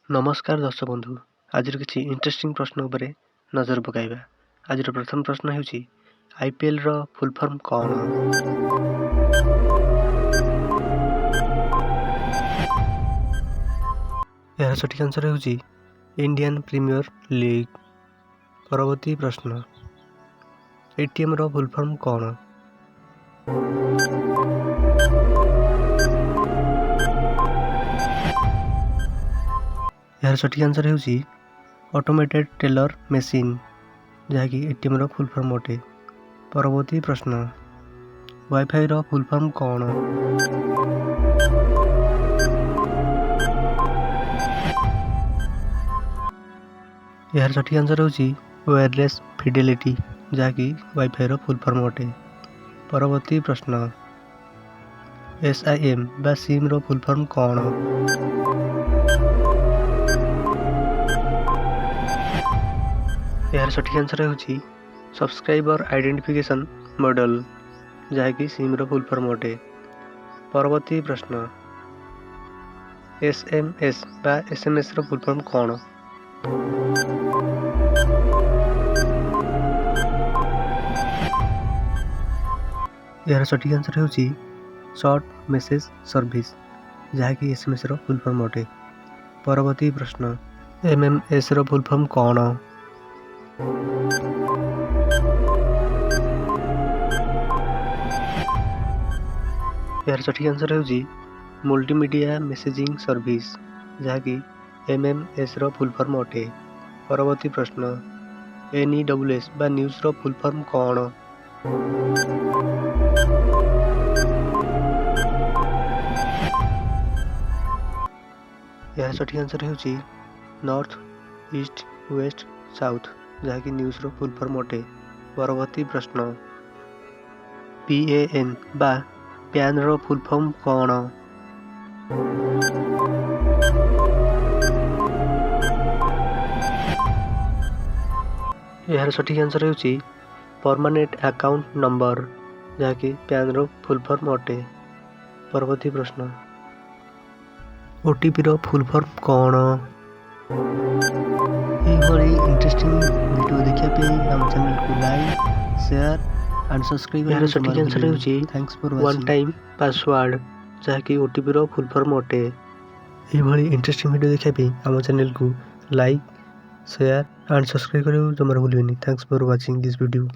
नमस्कार दर्शक बंधु आज किसी इंटरेस्टिंग प्रश्न उपरे नजर पकाइबा। आज प्रथम प्रश्न हेउची आईपीएल रो फुल फॉर्म कौन? यार सठिक आंसर हेउची इंडियन प्रीमियर लीग। परवर्ती प्रश्न एटीएम रो फुल फॉर्म कौन? यार सठिक आंसर हेउची ऑटोमेटेड टेलर मशीन जहाँकि एटीएम रो फुल फॉर्म अटे। परवर्ती प्रश्न वाईफाई रो फुल फॉर्म कौन? यार सठिक आंसर हेउची वायरलेस फिडेलिटी जहाँकि वाईफाई रो फुल फॉर्म अटे। परवर्ती प्रश्न SIM बा सिम रो फुल फॉर्म कौन? यार सठिक आंसर हेउची सब्सक्राइबर आइडेंटिफिकेशन मॉडल जहाँकि सिम रो फुल फॉर्म अटे। परवर्ती प्रश्न SMS बा SMS रो फुल फॉर्म कौन? यार सठिक आंसर हेउची शॉर्ट मेसेज सर्विस जहाँकि SMS रो फुल फॉर्म अटे। परवर्ती प्रश्न MMS रो फुल फॉर्म कौन? यार सठिक आंसर हेउची मल्टीमीडिया मेसेजिंग सर्विस जहाँकि MMS रो फुल फॉर्म अटे। परवर्ती प्रश्न NEWS बा न्यूज रो फुल फॉर्म कौन? यार सठिक आंसर हेउची नॉर्थ ईस्ट वेस्ट साउथ जहाँकि न्यूज रो फुल फॉर्म अटे। परवर्ती प्रश्न PAN बा प्यान रो फुल फॉर्म कौन? यार सठिक आंसर हेउची परमानेंट अकाउंट नंबर जहाँकि प्यान रो फुल फॉर्म अटे। परवर्ती प्रश्न OTP रो फुल फॉर्म कौन? ये इंटरेस्टिंग वीडियो देखिया पे हम चैनल को लाइक शेयर एंड सब्सक्राइब यार सठिक आंसर हेउची thanks for one time password जहाँकि OTP रो फुल फॉर्म अटे। ये इंटरेस्टिंग वीडियो देखिया पे हम चैनल को लाइक शेयर एंड सब्सक्राइब करियो जमर भूलिबेनी। Thanks for watching this video.